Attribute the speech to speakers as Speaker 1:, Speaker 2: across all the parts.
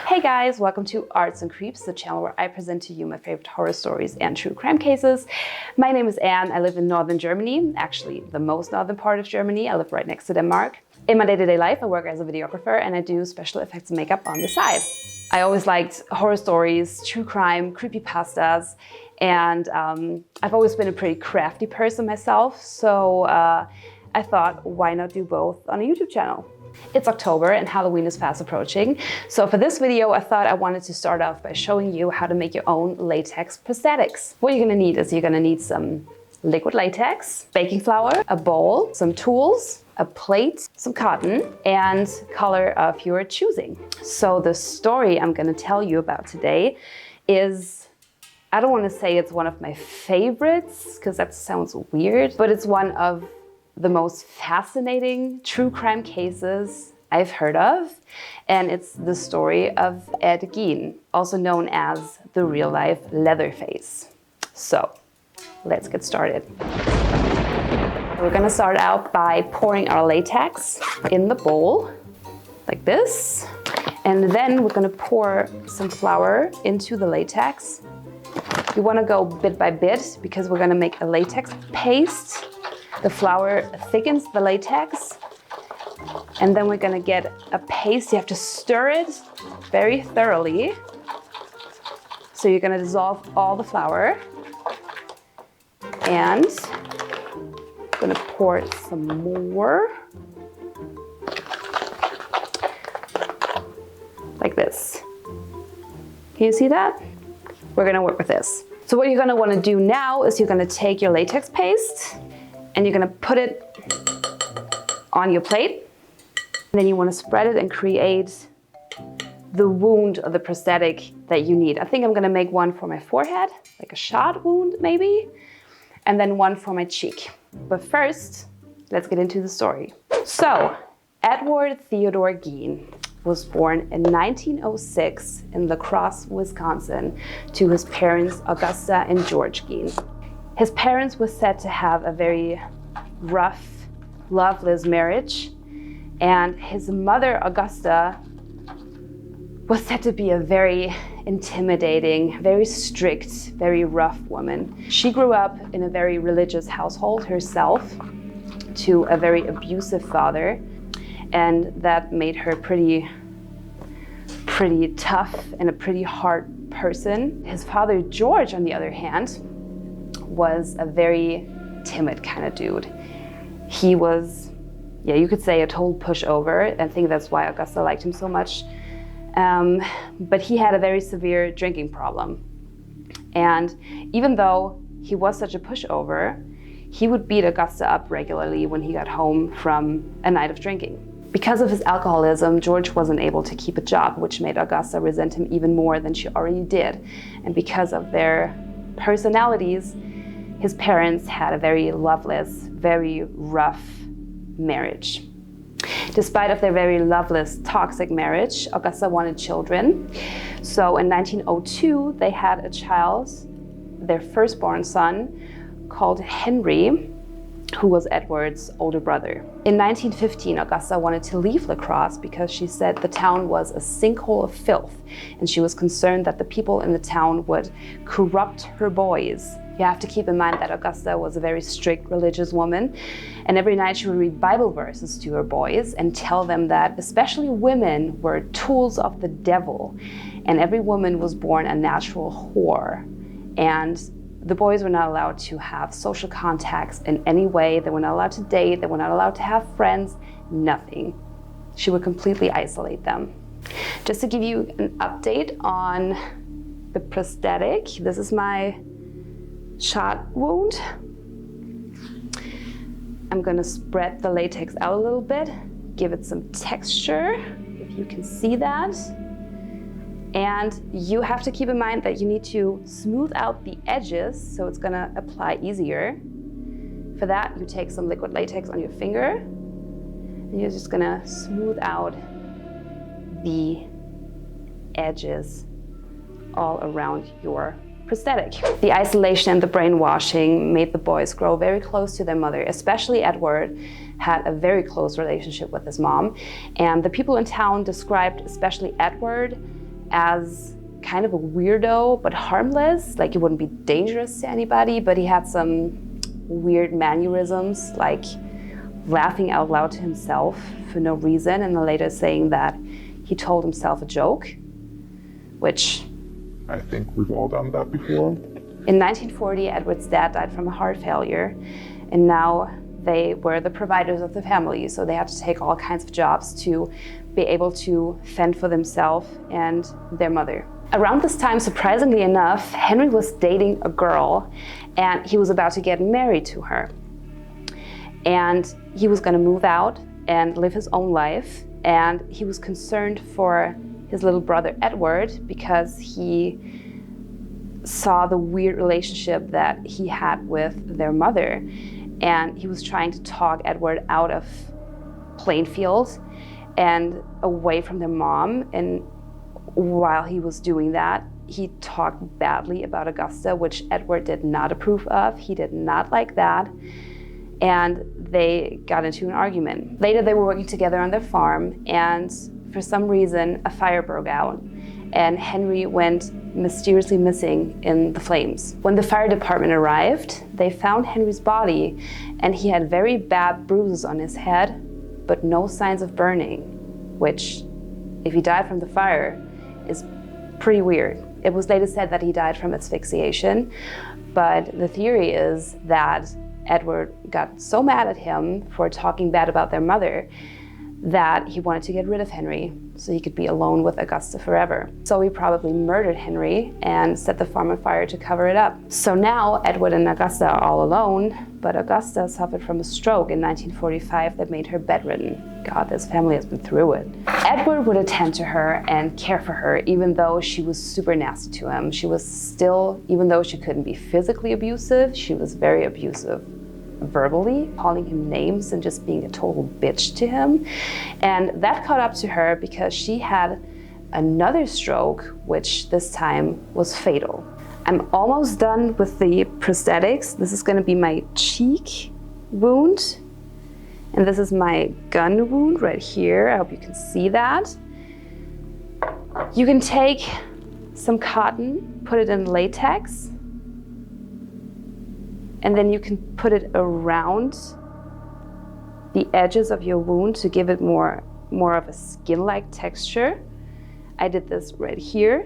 Speaker 1: Hey guys, welcome to Arts and Creeps, the channel where I present to you my favorite horror stories and true crime cases. My name is Anne. I live in northern Germany, actually the most northern part of Germany. I live right next to Denmark. In my day-to-day life, I work as a videographer and I do special effects and makeup on the side. I always liked horror stories, true crime, creepypastas, and I've always been a pretty crafty person myself, so I thought, why not do both on a YouTube channel? It's October and Halloween is fast approaching. So for this video, I thought I wanted to start off by showing you how to make your own latex prosthetics. What you're gonna need is you're gonna need some liquid latex, baking flour, a bowl, some tools, a plate, some cotton, and color of your choosing. So the story I'm gonna tell you about today is, I don't wanna say it's one of my favorites, because that sounds weird, but it's one of the most fascinating true crime cases I've heard of, and it's the story of Ed Gein, also known as the real-life Leatherface. So let's get started. We're gonna start out by pouring our latex in the bowl, like this, and then we're gonna pour some flour into the latex. You wanna go bit by bit because we're gonna make a latex paste. The flour thickens the latex, and then we're gonna get a paste. You have to stir it very thoroughly. So you're gonna dissolve all the flour, and I'm gonna pour some more, like this. Can you see that? We're gonna work with this. So what you're gonna wanna do now is you're gonna take your latex paste, and you're gonna put it on your plate. And then you wanna spread it and create the wound or the prosthetic that you need. I think I'm gonna make one for my forehead, like a shot wound maybe, and then one for my cheek. But first, let's get into the story. So, Edward Theodore Gein was born in 1906 in La Crosse, Wisconsin, to his parents Augusta and George Gein. His parents were said to have a very rough, loveless marriage, and his mother, Augusta, was said to be a very intimidating, very strict, very rough woman. She grew up in a very religious household herself to a very abusive father, and that made her pretty tough and a pretty hard person. His father, George, on the other hand, was a very timid kind of dude. He was, yeah, you could say a total pushover. I think that's why Augusta liked him so much. But he had a very severe drinking problem. And even though he was such a pushover, he would beat Augusta up regularly when he got home from a night of drinking. Because of his alcoholism, George wasn't able to keep a job, which made Augusta resent him even more than she already did. And because of their personalities, his parents had a very loveless, very rough marriage. Despite of their very loveless, toxic marriage, Augusta wanted children. So in 1902, they had a child, their firstborn son, called Henry, who was Edward's older brother. In 1915, Augusta wanted to leave La Crosse because she said the town was a sinkhole of filth, and she was concerned that the people in the town would corrupt her boys. You have to keep in mind that Augusta was a very strict religious woman, and every night she would read Bible verses to her boys and tell them that especially women were tools of the devil, and every woman was born a natural whore. And the boys were not allowed to have social contacts in any way. They were not allowed to date. They were not allowed to have friends, nothing. She would completely isolate them. Just to give you an update on the prosthetic, this is my shot wound. I'm gonna spread the latex out a little bit, give it some texture, if you can see that. And you have to keep in mind that you need to smooth out the edges so it's gonna apply easier. For that, you take some liquid latex on your finger and you're just gonna smooth out the edges all around your prosthetic. The isolation and the brainwashing made the boys grow very close to their mother. Especially Edward had a very close relationship with his mom. And the people in town described especially Edward as kind of a weirdo, but harmless. Like, he wouldn't be dangerous to anybody, but he had some weird mannerisms, like laughing out loud to himself for no reason, and then later saying that he told himself a joke, which
Speaker 2: I think we've all done that before.
Speaker 1: In 1940, Edward's dad died from a heart failure, and now they were the providers of the family, so they had to take all kinds of jobs to be able to fend for themselves and their mother. Around this time, surprisingly enough, Henry was dating a girl, and he was about to get married to her. And he was going to move out and live his own life, and he was concerned for his little brother Edward because he saw the weird relationship that he had with their mother, and he was trying to talk Edward out of Plainfield and away from their mom. And while he was doing that, he talked badly about Augusta, which Edward did not approve of. He did not like that, and they got into an argument. Later, they were working together on their farm, and for some reason, a fire broke out, and Henry went mysteriously missing in the flames. When the fire department arrived, they found Henry's body, and he had very bad bruises on his head, but no signs of burning, which, if he died from the fire, is pretty weird. It was later said that he died from asphyxiation, but the theory is that Edward got so mad at him for talking bad about their mother that he wanted to get rid of Henry so he could be alone with Augusta forever. So he probably murdered Henry and set the farm on fire to cover it up. So now Edward and Augusta are all alone, but Augusta suffered from a stroke in 1945 that made her bedridden. God, this family has been through it. Edward would attend to her and care for her, even though she was super nasty to him. She was still, even though she couldn't be physically abusive, she was very abusive verbally, calling him names and just being a total bitch to him. And that caught up to her because she had another stroke, which this time was fatal. I'm almost done with the prosthetics. This is going to be my cheek wound, and this is my gun wound right here. I hope you can see that. You can take some cotton, put it in latex, and then you can put it around the edges of your wound to give it more of a skin-like texture. I did this right here.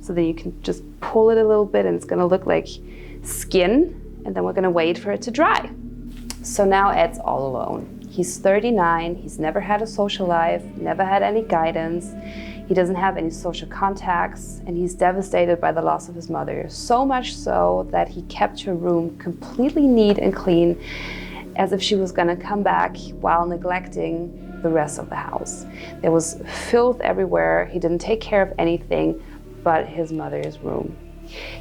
Speaker 1: So then you can just pull it a little bit and it's gonna look like skin, and then we're gonna wait for it to dry. So now Ed's all alone. He's 39, he's never had a social life, never had any guidance. He doesn't have any social contacts, and he's devastated by the loss of his mother. So much so that he kept her room completely neat and clean, as if she was gonna come back while neglecting the rest of the house. There was filth everywhere. He didn't take care of anything but his mother's room.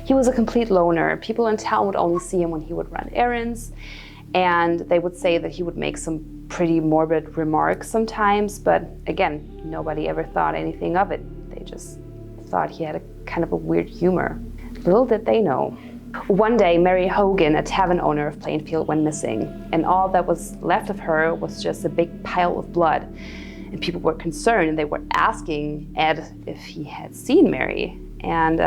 Speaker 1: He was a complete loner. People in town would only see him when he would run errands, and they would say that he would make some pretty morbid remarks sometimes, but again, nobody ever thought anything of it. They just thought he had a kind of a weird humor. Little did they know. One day, Mary Hogan, a tavern owner of Plainfield, went missing, and all that was left of her was just a big pile of blood. And people were concerned, and they were asking Ed if he had seen Mary. And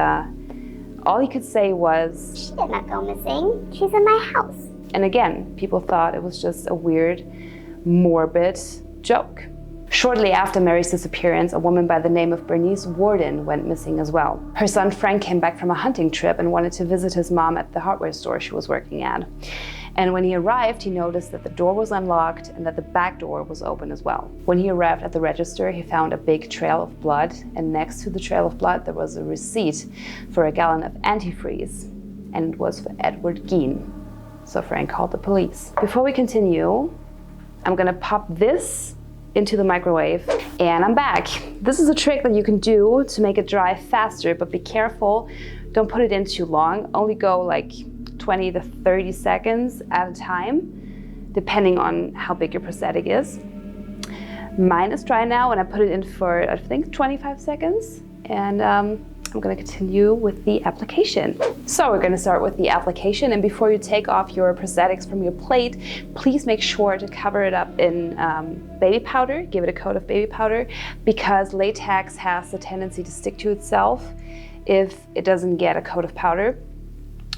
Speaker 1: all he could say was,
Speaker 3: "She did not go missing. She's in my house."
Speaker 1: And again, people thought it was just a weird, morbid joke. Shortly after Mary's disappearance, a woman by the name of Bernice Warden went missing as well. Her son Frank came back from a hunting trip and wanted to visit his mom at the hardware store she was working at. And when he arrived, he noticed that the door was unlocked and that the back door was open as well. When he arrived at the register, he found a big trail of blood, and next to the trail of blood, there was a receipt for a gallon of antifreeze, and it was for Edward Gein. So Frank called the police. Before we continue, I'm gonna pop this into the microwave, and I'm back. This is a trick that you can do to make it dry faster, but be careful, don't put it in too long. Only go like 20 to 30 seconds at a time, depending on how big your prosthetic is. Mine is dry now, and I put it in for, I think, 25 seconds, and I'm going to continue with the application. So we're going to start with the application, and before you take off your prosthetics from your plate, please make sure to cover it up in baby powder. Give it a coat of baby powder, because latex has the tendency to stick to itself if it doesn't get a coat of powder.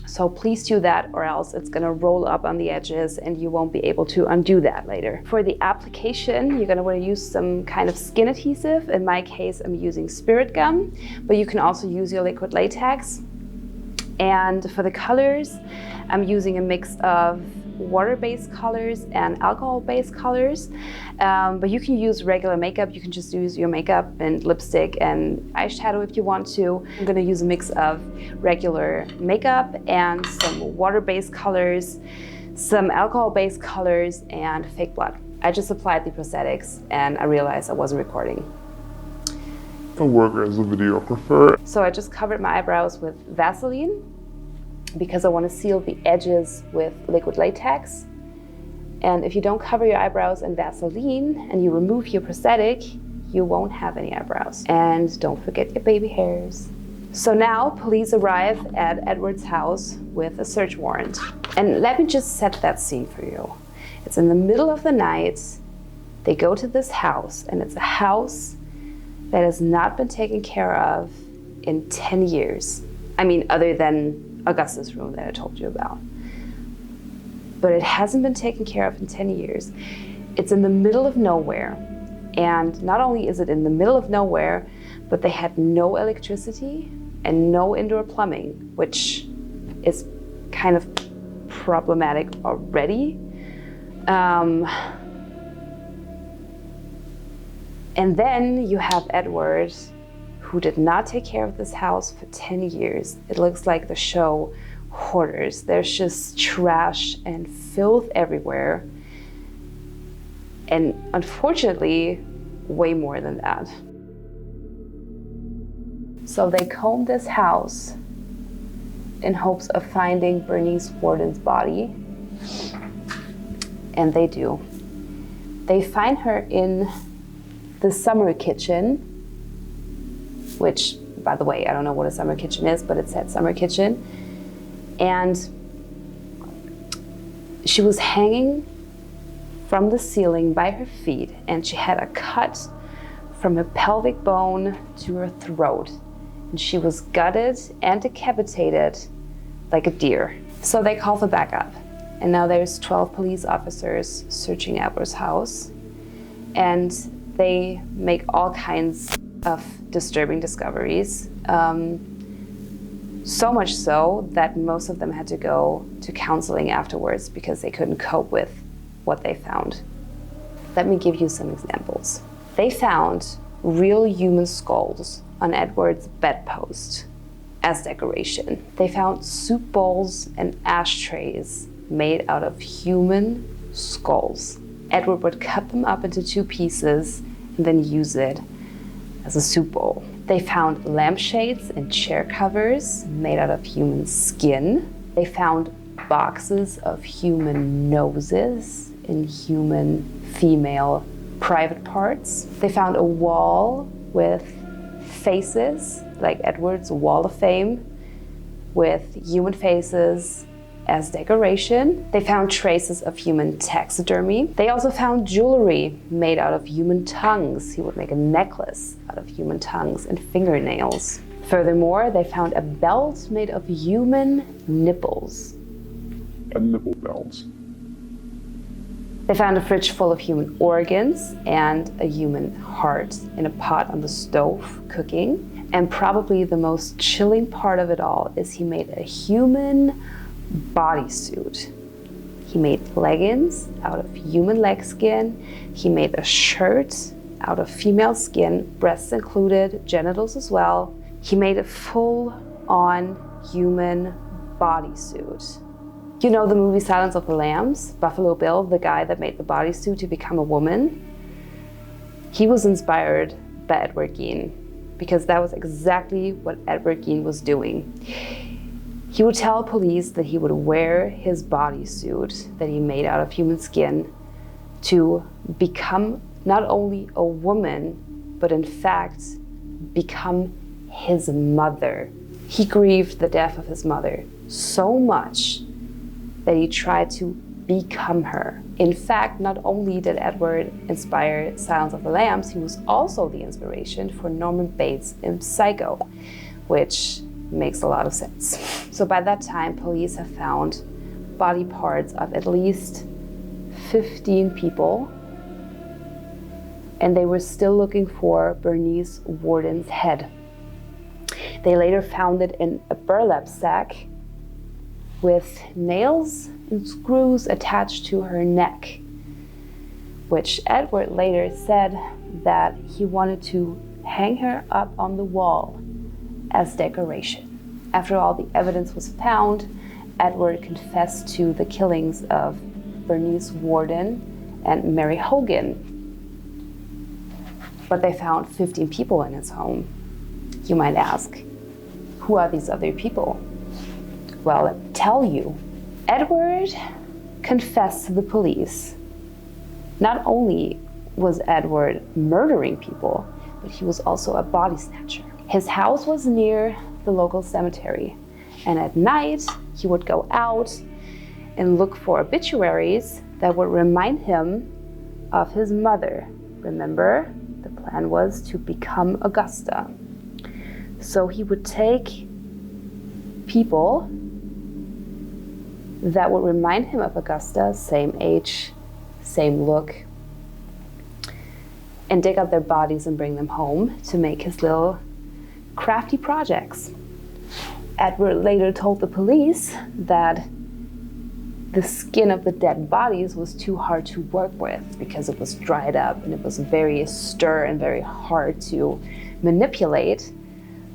Speaker 1: So please do that, or else it's gonna roll up on the edges and you won't be able to undo that later. For the application, you're gonna wanna use some kind of skin adhesive. In my case, I'm using spirit gum, but you can also use your liquid latex. And for the colors, I'm using a mix of water-based colors and alcohol-based colors. But you can use regular makeup. You can just use your makeup and lipstick and eyeshadow if you want to. I'm gonna use a mix of regular makeup and some water-based colors, some alcohol-based colors, and fake blood. I just applied the prosthetics and I realized I wasn't recording.
Speaker 2: I work as a videographer.
Speaker 1: So I just covered my eyebrows with Vaseline because I want to seal the edges with liquid latex. And if you don't cover your eyebrows in Vaseline and you remove your prosthetic, you won't have any eyebrows. And don't forget your baby hairs. So now police arrive at Edward's house with a search warrant. And let me just set that scene for you. It's in the middle of the night. They go to this house, and it's a house that has not been taken care of in 10 years. I mean, other than Augustus' room that I told you about. But it hasn't been taken care of in 10 years. It's in the middle of nowhere. And not only is it in the middle of nowhere, but they had no electricity and no indoor plumbing, which is kind of problematic already. And then you have Edward, who did not take care of this house for 10 years. It looks like the show Hoarders. There's just trash and filth everywhere. And unfortunately, way more than that. So they comb this house in hopes of finding Bernice Warden's body. And they do. They find her in the summer kitchen, which, by the way, I don't know what a summer kitchen is, but it said summer kitchen. And she was hanging from the ceiling by her feet, and she had a cut from her pelvic bone to her throat. And she was gutted and decapitated like a deer. So they call for backup. And now there's 12 police officers searching Edward's house. And they make all kinds of disturbing discoveries. So much so that most of them had to go to counseling afterwards because they couldn't cope with what they found. Let me give you some examples. They found real human skulls on Edward's bedpost as decoration. They found soup bowls and ashtrays made out of human skulls. Edward would cut them up into 2 pieces and then use it as a soup bowl. They found lampshades and chair covers made out of human skin. They found boxes of human noses and human female private parts. They found a wall with faces, like Edward's Wall of Fame, with human faces as decoration. They found traces of human taxidermy. They also found jewelry made out of human tongues. He would make a necklace out of human tongues and fingernails. Furthermore, they found a belt made of human nipples.
Speaker 2: A nipple belt.
Speaker 1: They found a fridge full of human organs and a human heart in a pot on the stove cooking. And probably the most chilling part of it all is he made a human bodysuit. He made leggings out of human leg skin. He made a shirt out of female skin, breasts included, genitals as well. He made a full-on human bodysuit. You know the movie Silence of the Lambs? Buffalo Bill, the guy that made the bodysuit to become a woman? He was inspired by Edward Gein, because that was exactly what Edward Gein was doing. He would tell police that he would wear his bodysuit that he made out of human skin to become not only a woman, but in fact, become his mother. He grieved the death of his mother so much that he tried to become her. In fact, not only did Edward inspire Silence of the Lambs, he was also the inspiration for Norman Bates in Psycho, which makes a lot of sense. So by that time, police have found body parts of at least 15 people, and they were still looking for Bernice Worden's head. They later found it in a burlap sack with nails and screws attached to her neck, which Edward later said that he wanted to hang her up on the wall as decoration. After all the evidence was found, Edward confessed to the killings of Bernice Worden and Mary Hogan. But they found 15 people in his home. You might ask, who are these other people? Well, let me tell you. Edward confessed to the police. Not only was Edward murdering people, but he was also a body snatcher. His house was near the local cemetery, and at night he would go out and look for obituaries that would remind him of his mother. Remember, the plan was to become Augusta. So he would take people that would remind him of Augusta, same age, same look, and dig up their bodies and bring them home to make his little crafty projects. Edward later told the police that the skin of the dead bodies was too hard to work with because it was dried up and it was very austere and very hard to manipulate.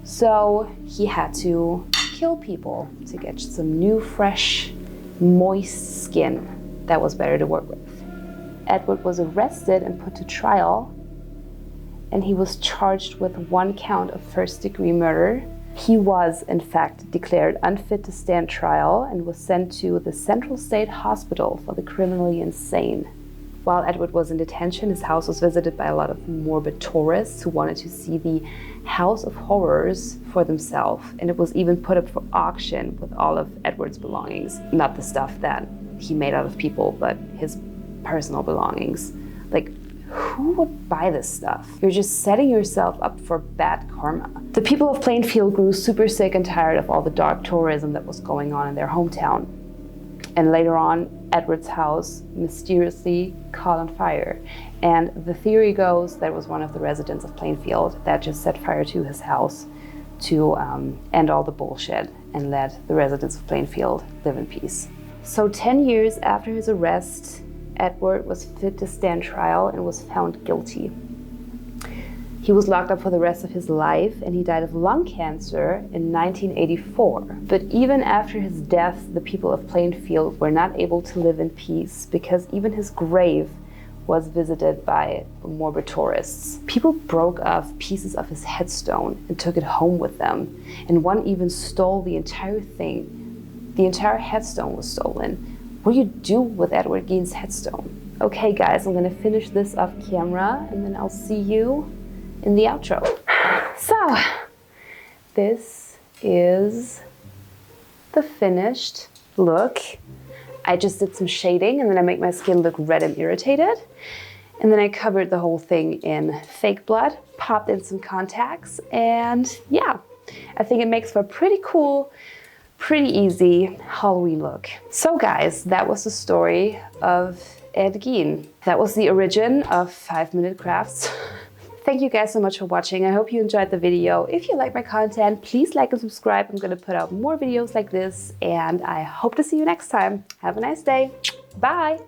Speaker 1: So he had to kill people to get some new, fresh, moist skin that was better to work with. Edward was arrested and put to trial, and he was charged with 1 count of first-degree murder. He was, in fact, declared unfit to stand trial and was sent to the Central State Hospital for the criminally insane. While Edward was in detention, his house was visited by a lot of morbid tourists who wanted to see the House of Horrors for themselves, and it was even put up for auction with all of Edward's belongings. Not the stuff that he made out of people, but his personal belongings. Like, who would buy this stuff? You're just setting yourself up for bad karma. The people of Plainfield grew super sick and tired of all the dark tourism that was going on in their hometown. And later on, Edward's house mysteriously caught on fire. And the theory goes that it was one of the residents of Plainfield that just set fire to his house to end all the bullshit and let the residents of Plainfield live in peace. So 10 years after his arrest, Edward was fit to stand trial and was found guilty. He was locked up for the rest of his life, and he died of lung cancer in 1984. But even after his death, the people of Plainfield were not able to live in peace because even his grave was visited by morbid tourists. People broke off pieces of his headstone and took it home with them, and one even stole the entire thing. The entire headstone was stolen. What do you do with Edward Gein's headstone? Okay guys, I'm gonna finish this off camera and then I'll see you in the outro. So, this is the finished look. I just did some shading and then I make my skin look red and irritated. And then I covered the whole thing in fake blood, popped in some contacts, and yeah, I think it makes for a pretty cool, pretty easy Halloween look. So guys, that was the story of Ed Gein. That was the origin of 5-Minute Crafts. Thank you guys so much for watching. I hope you enjoyed the video. If you like my content, please like and subscribe. I'm gonna put out more videos like this, and I hope to see you next time. Have a nice day. Bye.